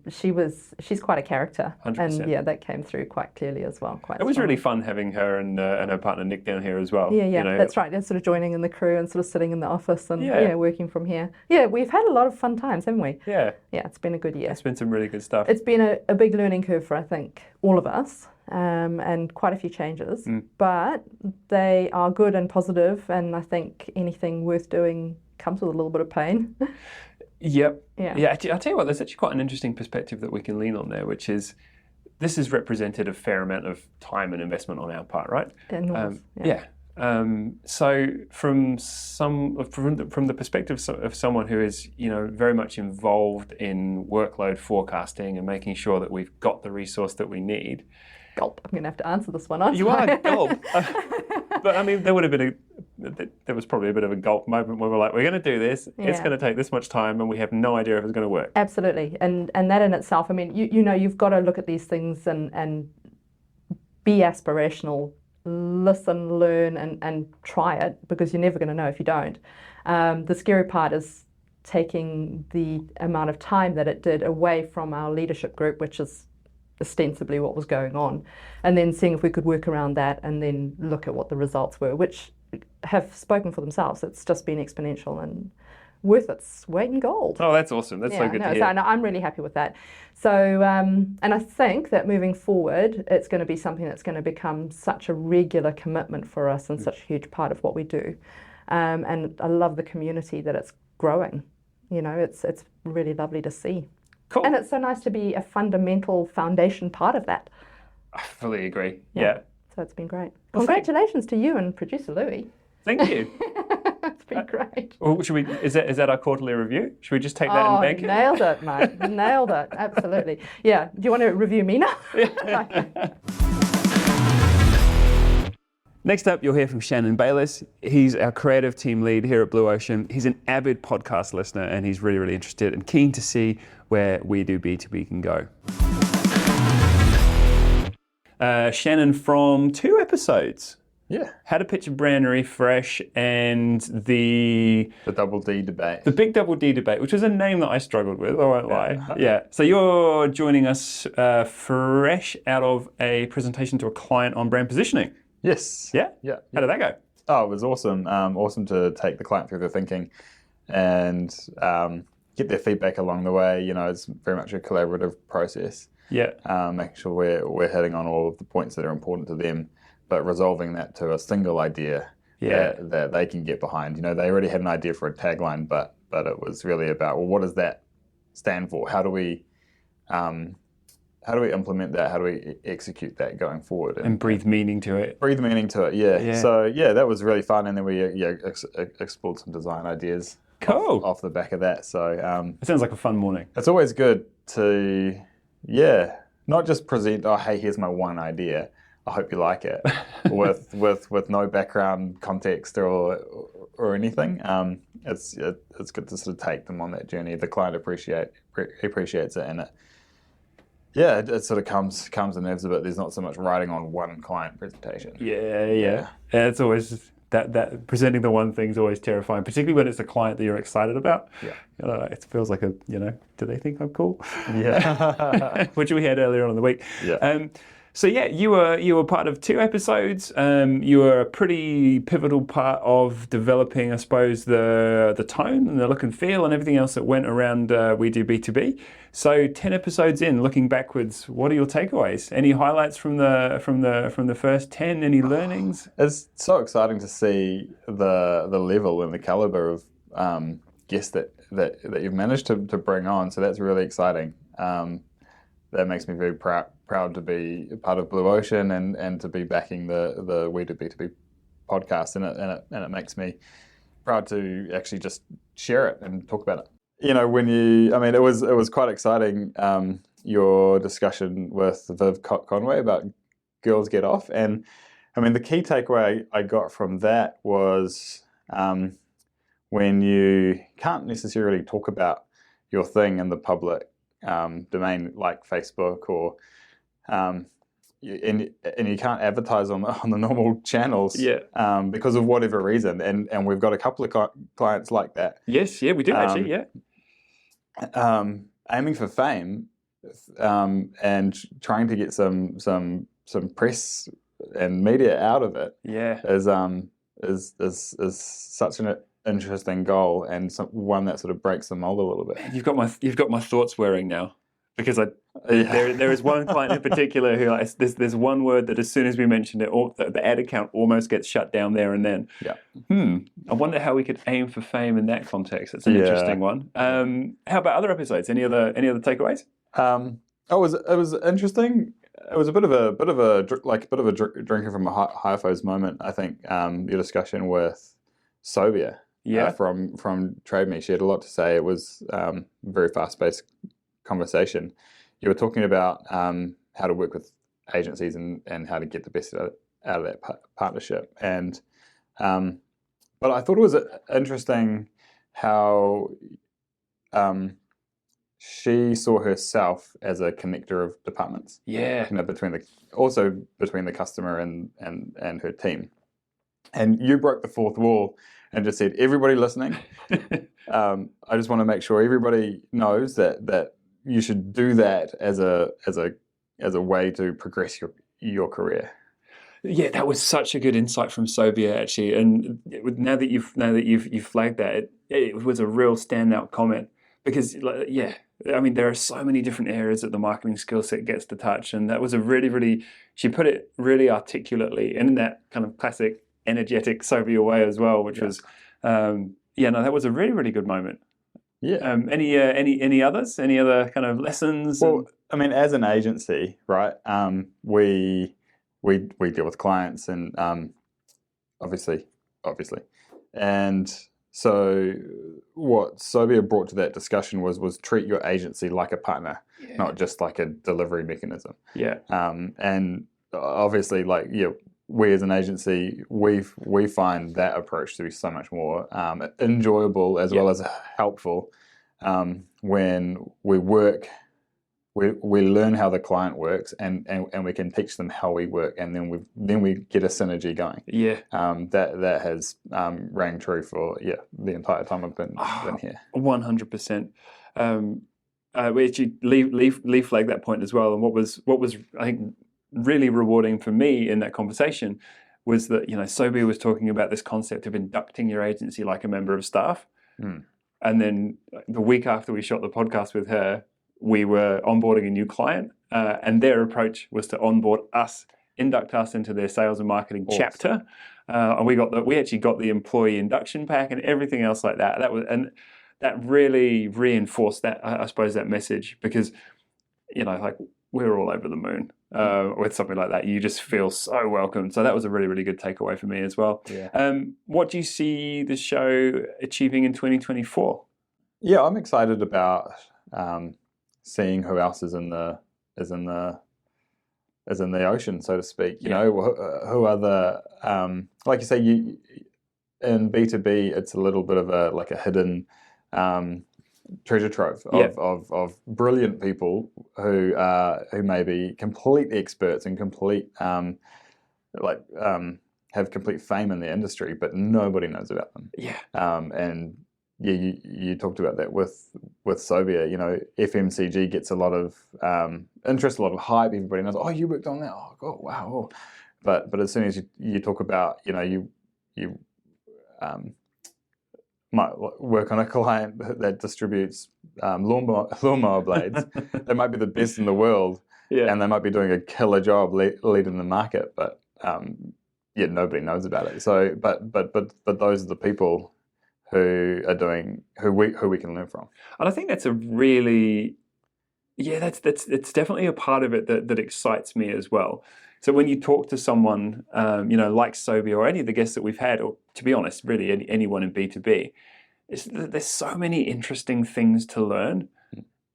She's quite a character. 100%. And that came through quite clearly as well. It was really fun having her and her partner Nick down here as well. Yeah, that's right. They're sort of joining in the crew and sort of sitting in the office and working from here. Yeah, we've had a lot of fun times, haven't we? Yeah. Yeah, it's been a good year. It's been some really good stuff. It's been a big learning curve for, I think, all of us, and quite a few changes. But they are good and positive, and I think anything worth doing comes with a little bit of pain. Yep. Yeah. I'll tell you what, there's actually quite an interesting perspective that we can lean on there, which is this has represented a fair amount of time and investment on our part, right? Enormous, So from the perspective of someone who is very much involved in workload forecasting and making sure that we've got the resource that we need. Gulp. I'm going to have to answer this one, aren't I? You are gulp. But I mean, there was probably a bit of a gulp moment where we're like, we're going to do this. Yeah. It's going to take this much time, and we have no idea if it's going to work. Absolutely, and that in itself. I mean, you've got to look at these things and be aspirational. Listen, learn, and try it, because you're never going to know if you don't. The scary part is taking the amount of time that it did away from our leadership group, which is ostensibly what was going on, and then seeing if we could work around that and then look at what the results were, which have spoken for themselves. It's just been exponential and worth its weight in gold. Oh, that's awesome. That's so good to hear. So I'm really happy with that. So, and I think that moving forward, it's going to be something that's going to become such a regular commitment for us and such a huge part of what we do. And I love the community that it's growing. It's really lovely to see. Cool. And it's so nice to be a fundamental foundation part of that. I fully agree. Yeah. So it's been great. Well, Congratulations to you and producer Louis. Thank you. It's been great. Well, is that our quarterly review? Should we just take that and bank it? Nailed it, mate. Nailed it. Absolutely. Yeah. Do you want to review me now? Next up, you'll hear from Shannon Bayliss. He's our creative team lead here at Blue Ocean. He's an avid podcast listener, and he's really, really interested and keen to see where We Do B2B can go. Shannon, from 2 episodes. Yeah. How to Pitch a Brand Refresh and the Double D debate. The Big Double D debate, which was a name that I struggled with, I won't lie. Yeah. So you're joining us fresh out of a presentation to a client on brand positioning. Yes. Yeah? Yeah. How did that go? Oh, it was awesome. Awesome to take the client through their thinking and get their feedback along the way. It's very much a collaborative process. Yeah. Making sure we're hitting on all of the points that are important to them, but resolving that to a single idea that they can get behind. They already had an idea for a tagline, but it was really about, well, what does that stand for? How do we implement that? How do we execute that going forward? And breathe meaning to it. Breathe meaning to it, yeah. So, that was really fun. And then we explored some design ideas off the back of that. So it sounds like a fun morning. It's always good to, not just present, oh, hey, here's my one idea. I hope you like it, with no background context or anything. It's good to sort of take them on that journey. The client appreciates it, and it sort of comes and nerves a bit. There's not so much writing on one client presentation. Yeah. It's always that presenting the one thing is always terrifying, particularly when it's a client that you're excited about. Yeah. It feels like do they think I'm cool? Yeah. Which we had earlier on in the week. Yeah. So yeah, you were part of 2 episodes. You were a pretty pivotal part of developing, I suppose, the tone and the look and feel and everything else that went around We Do B2B. So 10 episodes in, looking backwards, what are your takeaways? Any highlights from the first 10? Any learnings? It's so exciting to see the level and the caliber of guests that you've managed to bring on. So that's really exciting. That makes me very proud to be part of Blue Ocean and to be backing the We Do B2B podcast, and it makes me proud to actually just share it and talk about it. You know, it was quite exciting, your discussion with Viv Conway about Girls Get Off, and I mean the key takeaway I got from that was when you can't necessarily talk about your thing in the public domain like Facebook or and you can't advertise on the normal channels because of whatever reason, and we've got a couple of clients like that. Yes, yeah, we do actually, yeah. Aiming for fame and trying to get some press and media out of it is such an interesting goal, and one that sort of breaks the mold a little bit. You've got my thoughts whirring now, because there is one client in particular who there's one word that as soon as we mentioned it, the ad account almost gets shut down there and then. Yeah. I wonder how we could aim for fame in that context. It's an interesting one. How about other episodes? Any other takeaways? It was interesting. It was a bit of a drinking from a HiFo's moment. I think your discussion with Sobia. From Trade Me, she had a lot to say. It was a very fast-paced conversation. You were talking about how to work with agencies and how to get the best out of that partnership. And but I thought it was interesting how she saw herself as a connector of departments. Yeah, you know, between the customer and her team. And you broke the fourth wall and just said, everybody listening, I just want to make sure everybody knows that you should do that as a way to progress your career. Yeah, that was such a good insight from Sobia actually, and now that you've flagged that, it was a real standout comment, because I mean there are so many different areas that the marketing skill set gets to touch, and that was a really she put it really articulately and in that kind of classic energetic Sobia way as well, which was that was a really good moment. Yeah. Any others? Any other kind of lessons? Well, I mean, as an agency, right? We deal with clients, and obviously, and so what Sobia brought to that discussion was treat your agency like a partner, not just like a delivery mechanism. Yeah. And obviously, we as an agency, we find that approach to be so much more enjoyable as well as helpful when we work. We learn how the client works, and we can teach them how we work, and then we get a synergy going. Yeah. That has rang true for the entire time I've been here. 100%. We actually Lee flagged that point as well, and what was I think really rewarding for me in that conversation was that Sobia was talking about this concept of inducting your agency like a member of staff, and then the week after we shot the podcast with her, we were onboarding a new client, and their approach was to onboard us, induct us into their sales and marketing chapter, and we actually got the employee induction pack and everything else like that. That really reinforced that, I suppose, that message, because we're all over the moon with something like that. You just feel so welcome. So that was a really good takeaway for me as well. Yeah. What do you see the show achieving in 2024? Yeah, I'm excited about seeing who else is in the ocean, so to speak. You know, who are the like you say, in B2B, it's a little bit of a hidden treasure trove of brilliant people who may be complete experts and have complete fame in the industry, but nobody knows about them. Yeah. And you talked about that with Sobia, FMCG gets a lot of interest, a lot of hype. Everybody knows, oh, you worked on that. Oh, God, wow. But as soon as you talk about, you might work on a client that distributes lawnmower blades. They might be the best in the world, and they might be doing a killer job leading the market, but nobody knows about it. So, but those are the people who we can learn from. And I think that's a really, that's definitely a part of it that excites me as well. So when you talk to someone, like Sobi or any of the guests that we've had, or to be honest, really anyone in B2B, there's so many interesting things to learn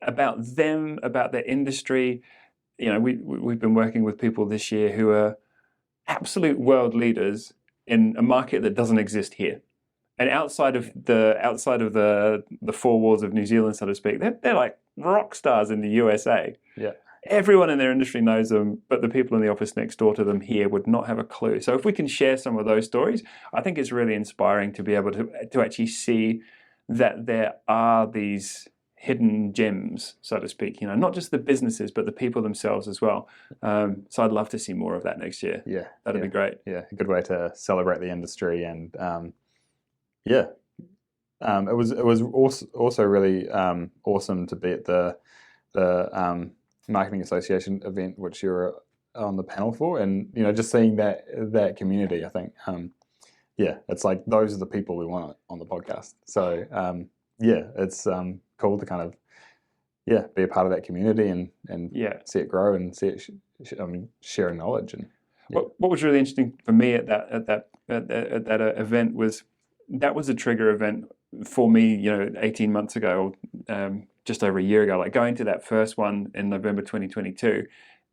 about them, about their industry. We've been working with people this year who are absolute world leaders in a market that doesn't exist here. And outside of the four walls of New Zealand, so to speak, they're like rock stars in the USA. Yeah. Everyone in their industry knows them, but the people in the office next door to them here would not have a clue. So if we can share some of those stories, I think it's really inspiring to be able to actually see that there are these hidden gems, so to speak, not just the businesses, but the people themselves as well. So I'd love to see more of that next year. Yeah. That'd be great. Yeah, a good way to celebrate the industry. And it was also really awesome to be at the Marketing Association event, which you were on the panel for, and just seeing that community. I think it's like those are the people we want on the podcast. So it's cool to kind of be a part of that community and see it grow and see it sharing knowledge. And what was really interesting for me at that event was that was a trigger event for me, 18 months ago, just over a year ago, like going to that first one in November 2022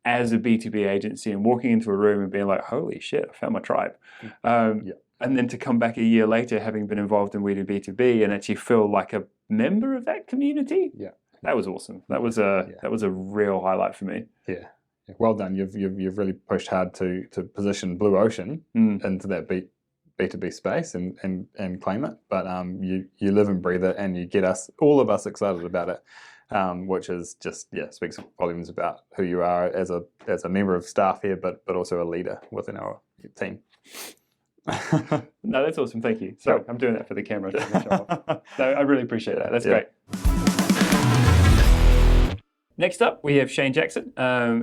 as a B2B agency and walking into a room and being like, holy shit, I found my tribe. And then to come back a year later, having been involved in We Do B2B and actually feel like a member of that community. Yeah. That was awesome. That was a real highlight for me. Yeah. Well done. You've really pushed hard to position Blue Ocean into that B2B space and claim it, but you live and breathe it, and you get all of us excited about it, which is just speaks volumes about who you are as a member of staff here, but also a leader within our team. No, that's awesome. Thank you. Sorry, I'm doing that for the camera. No, I really appreciate that. That's great. Next up, we have Shane Jackson.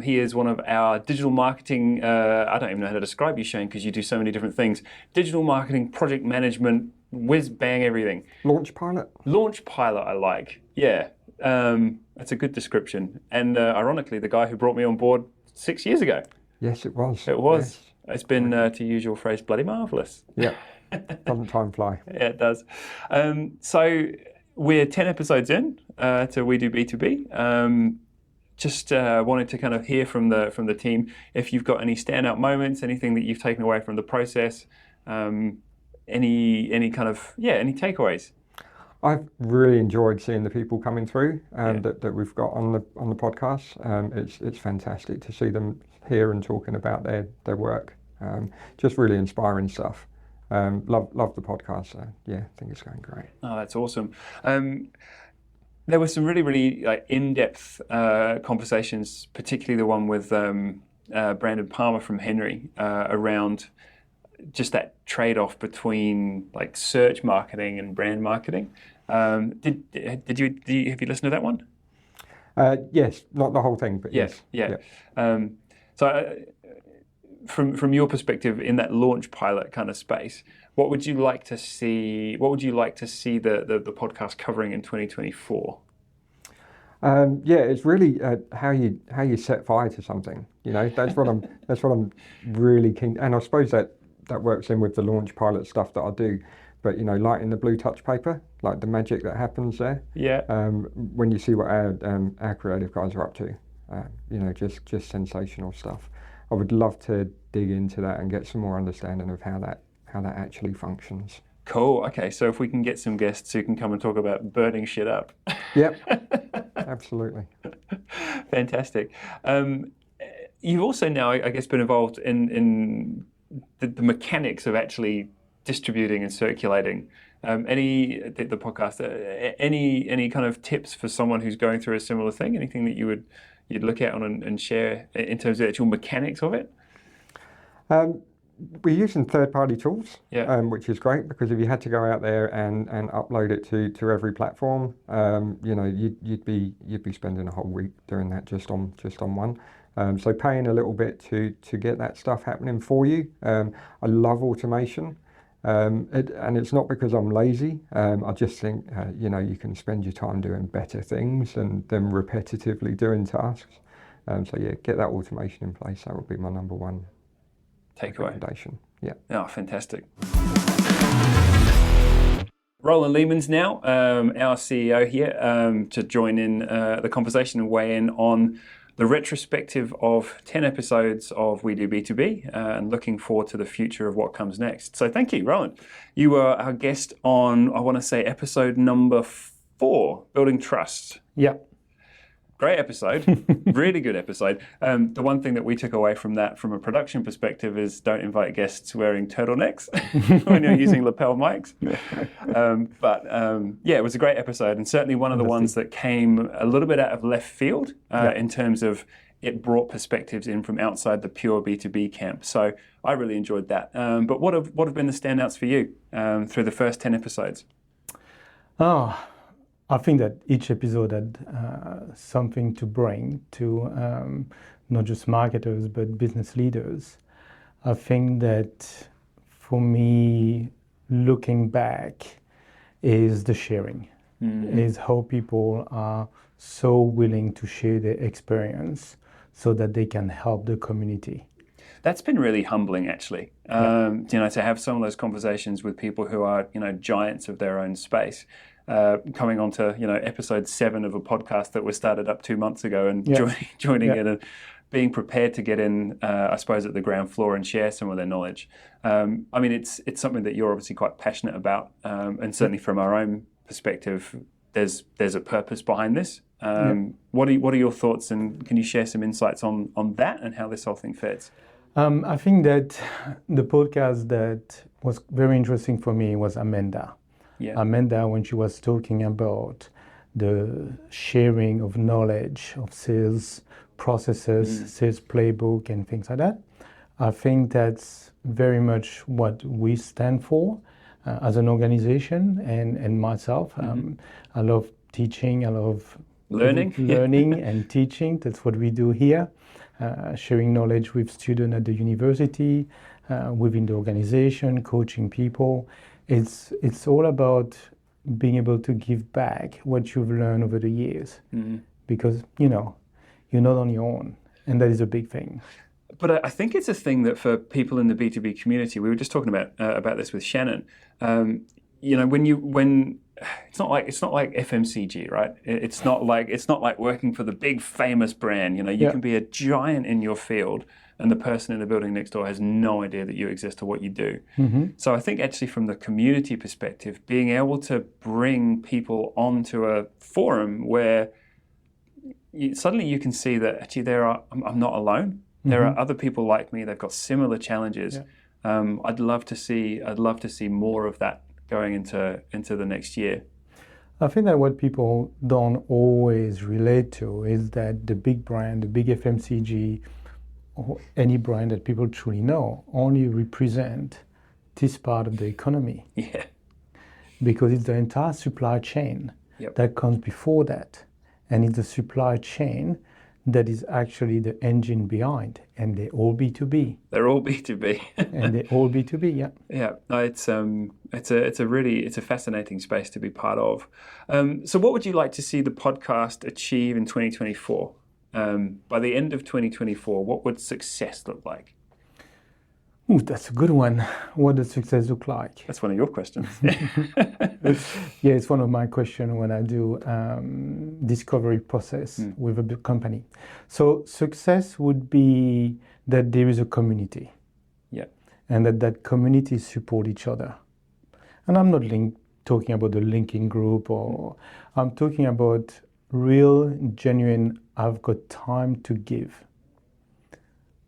He is one of our digital marketing, I don't even know how to describe you, Shane, because you do so many different things. Digital marketing, project management, whiz bang everything. Launch pilot. Launch pilot, I like. Yeah, that's a good description. And ironically, the guy who brought me on board 6 years ago. Yes, it was. It was. Yes. It's been, to use your phrase, bloody marvellous. Yeah, doesn't time fly. Yeah, it does. So we're 10 episodes in to We Do B2B. Just wanted to kind of hear from the team if you've got any standout moments, anything that you've taken away from the process, any kind of any takeaways. I've really enjoyed seeing the people coming through that we've got on the podcast. It's fantastic to see them here and talking about their work. Just really inspiring stuff. Love the podcast. So I think it's going great. Oh, that's awesome. There were some really, really in-depth conversations, particularly the one with Brandon Palmer from Henry around just that trade-off between like search marketing and brand marketing. Have you listened to that one? Yes, not the whole thing, but yes. Yeah. From your perspective in that launch pilot kind of space, what would you like to see? What would you like to see the podcast covering in 2024? It's really how you set fire to something. That's what I'm really keen. And I suppose that works in with the launch pilot stuff that I do. But lighting the blue touch paper, like the magic that happens there. Yeah. When you see what our creative guys are up to, just sensational stuff. I would love to dig into that and get some more understanding of how that actually functions. Cool. Okay, so if we can get some guests who can come and talk about burning shit up. Yep. Absolutely. Fantastic. You've also now, I guess, been involved in the mechanics of actually distributing and circulating The podcast, any kind of tips for someone who's going through a similar thing? Anything that you'd look at and share in terms of the actual mechanics of it? We're using third-party tools, Yeah. which is great, because if you had to go out there and upload it to every platform, you'd be spending a whole week doing that just on one. So paying a little bit to get that stuff happening for you. I love automation, and it's not because I'm lazy. I just think you can spend your time doing better things than repetitively doing tasks. So yeah, get that automation in place. That would be my number one Takeaway. recommendation. Yeah. Oh, fantastic. Roland Leemans now, our CEO here, to join in the conversation and weigh in on the retrospective of 10 episodes of We Do B2B and looking forward to the future of what comes next. So thank you, Roland. You were our guest on, I want to say, episode number 4, Building Trust. Yeah. Great episode, really good episode. The one thing that we took away from that from a production perspective is don't invite guests wearing turtlenecks when you're using lapel mics. But it was a great episode, and certainly one of the ones that came a little bit out of left field in terms of it brought perspectives in from outside the pure B2B camp. So I really enjoyed that. But what have been the standouts for you through the first 10 episodes? I think that each episode had something to bring to not just marketers, but business leaders. I think that for me, looking back is the sharing, is how people are so willing to share their experience so that they can help the community. That's been really humbling, actually. To have some of those conversations with people who are, giants of their own space. Coming on to episode 7 of a podcast that was started up 2 months ago, and joining in and being prepared to get in, I suppose, at the ground floor and share some of their knowledge. It's something that you're obviously quite passionate about, and certainly from our own perspective, there's a purpose behind this. What are your thoughts, and can you share some insights on that and how this whole thing fits? I think that the podcast that was very interesting for me was Amanda. Yeah. Amanda, when she was talking about the sharing of knowledge of sales processes, sales playbook, and things like that, I think that's very much what we stand for as an organization and myself. I love teaching, I love learning and teaching. That's what we do here, sharing knowledge with students at the university, within the organization, coaching people. It's all about being able to give back what you've learned over the years, because you're not on your own, and that is a big thing. But I think it's a thing that for people in the B2B community, we were just talking about this with Shannon. When it's not like FMCG, right? It's not like working for the big famous brand. You can be a giant in your field, and the person in the building next door has no idea that you exist or what you do. So I think actually from the community perspective, being able to bring people onto a forum where suddenly you can see that actually I'm not alone. There are other people like me. They've got similar challenges. I'd love to see more of that going into the next year. I think that what people don't always relate to is that the big brand, the big FMCG, or any brand that people truly know only represent this part of the economy. Yeah. Because it's the entire supply chain that comes before that. And it's the supply chain that is actually the engine behind. And they're all B2B. They're all B2B. And they're all B2B, yeah. Yeah. No, it's a fascinating space to be part of. So what would you like to see the podcast achieve in 2024? By the end of 2024, what would success look like? Ooh, that's a good one. What does success look like? That's one of your questions. Yeah, it's one of my questions when I do discovery process with a big company. So success would be that there is a community. Yeah. And that community support each other. And I'm not talking about the linking group, or I'm talking about real, genuine, I've got time to give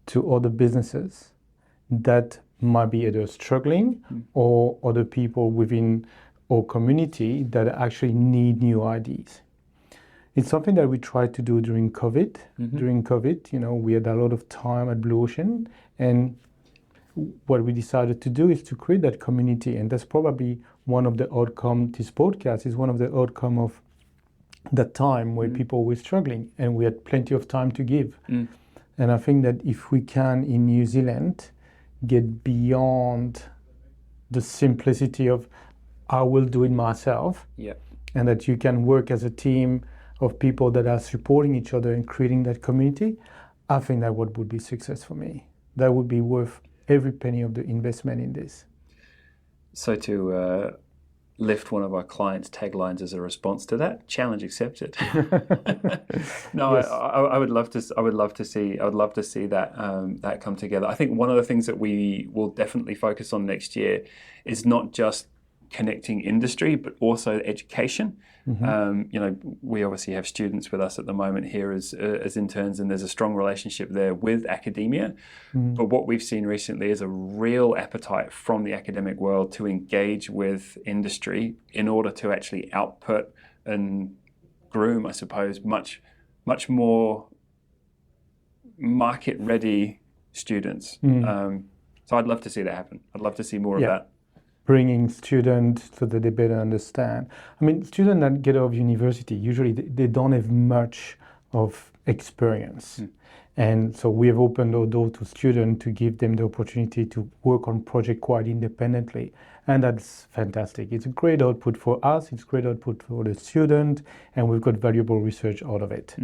to other businesses that might be either struggling or other people within or community that actually need new ideas. It's something that we tried to do during COVID. During COVID, we had a lot of time at Blue Ocean, and what we decided to do is to create that community, and that's probably one of the outcomes. This podcast is one of the outcomes of that time where people were struggling, and we had plenty of time to give. And I think that if we can, in New Zealand, get beyond the simplicity of I will do it myself, and that you can work as a team of people that are supporting each other and creating that community, I think that would be success for me. That would be worth every penny of the investment in this. So to lift one of our clients' taglines as a response to that, challenge accepted. No, yes. I would love to. I would love to see that that come together. I think one of the things that we will definitely focus on next year is not just connecting industry, but also education. We obviously have students with us at the moment here as interns, and there's a strong relationship there with academia. But what we've seen recently is a real appetite from the academic world to engage with industry in order to actually output and groom, I suppose, much more market-ready students. So I'd love to see that happen. I'd love to see more of that. Bringing students so that they better understand. I mean, students that get out of university, usually they don't have much of experience. And so we have opened our door to students to give them the opportunity to work on projects quite independently. And that's fantastic. It's a great output for us, it's great output for the student, and we've got valuable research out of it.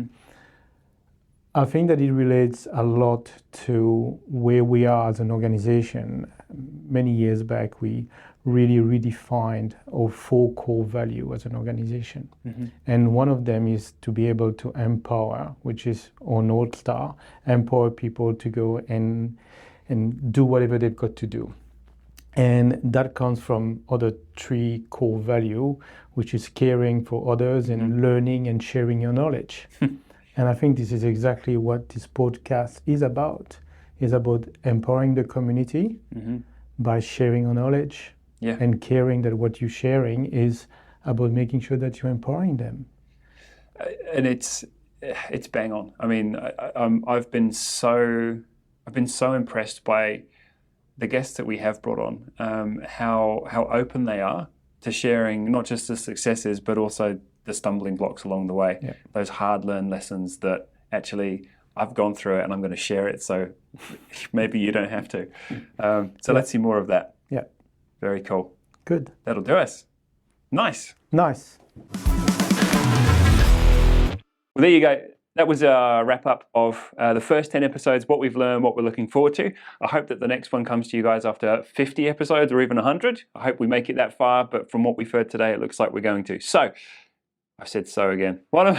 I think that it relates a lot to where we are as an organization. Many years back, we really redefined our 4 core values as an organization. And one of them is to be able to empower, which is our North Star, empower people to go and do whatever they've got to do. And that comes from other 3 core values, which is caring for others and learning and sharing your knowledge. And I think this is exactly what this podcast is about. It's about empowering the community by sharing your knowledge and caring that what you're sharing is about making sure that you're empowering them. And it's bang on. I mean, I've been so impressed by the guests that we have brought on, how open they are to sharing not just the successes, but also the stumbling blocks along the way, those hard-learned lessons that actually I've gone through it and I'm going to share it, so maybe you don't have to. Let's see more of that. Yeah. Very cool. Good. That'll do us. Nice. Nice. Well, there you go. That was a wrap-up of the first 10 episodes, what we've learned, what we're looking forward to. I hope that the next one comes to you guys after 50 episodes or even 100. I hope we make it that far, but from what we've heard today, it looks like we're going to. So, I've said so again. One of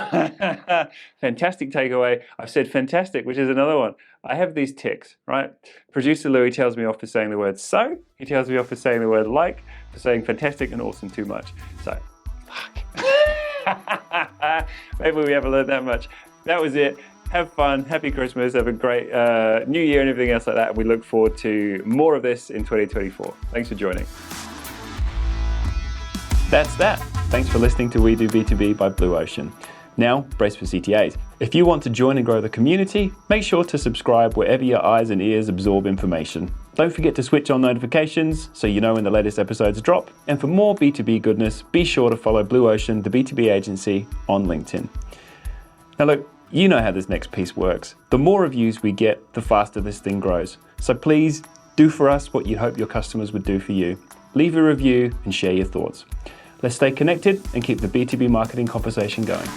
fantastic takeaway. I've said fantastic, which is another one. I have these tics, right? Producer Louis tells me off for saying the word so. He tells me off for saying the word like, for saying fantastic and awesome too much. So, fuck. Maybe we haven't learned that much. That was it. Have fun. Happy Christmas. Have a great New Year and everything else like that. We look forward to more of this in 2024. Thanks for joining. That's that. Thanks for listening to We Do B2B by Blue Ocean. Now, brace for CTAs. If you want to join and grow the community, make sure to subscribe wherever your eyes and ears absorb information. Don't forget to switch on notifications so you know when the latest episodes drop. And for more B2B goodness, be sure to follow Blue Ocean, the B2B agency, on LinkedIn. Now look, you know how this next piece works. The more reviews we get, the faster this thing grows. So please do for us what you'd hope your customers would do for you. Leave a review and share your thoughts. Let's stay connected and keep the B2B marketing conversation going.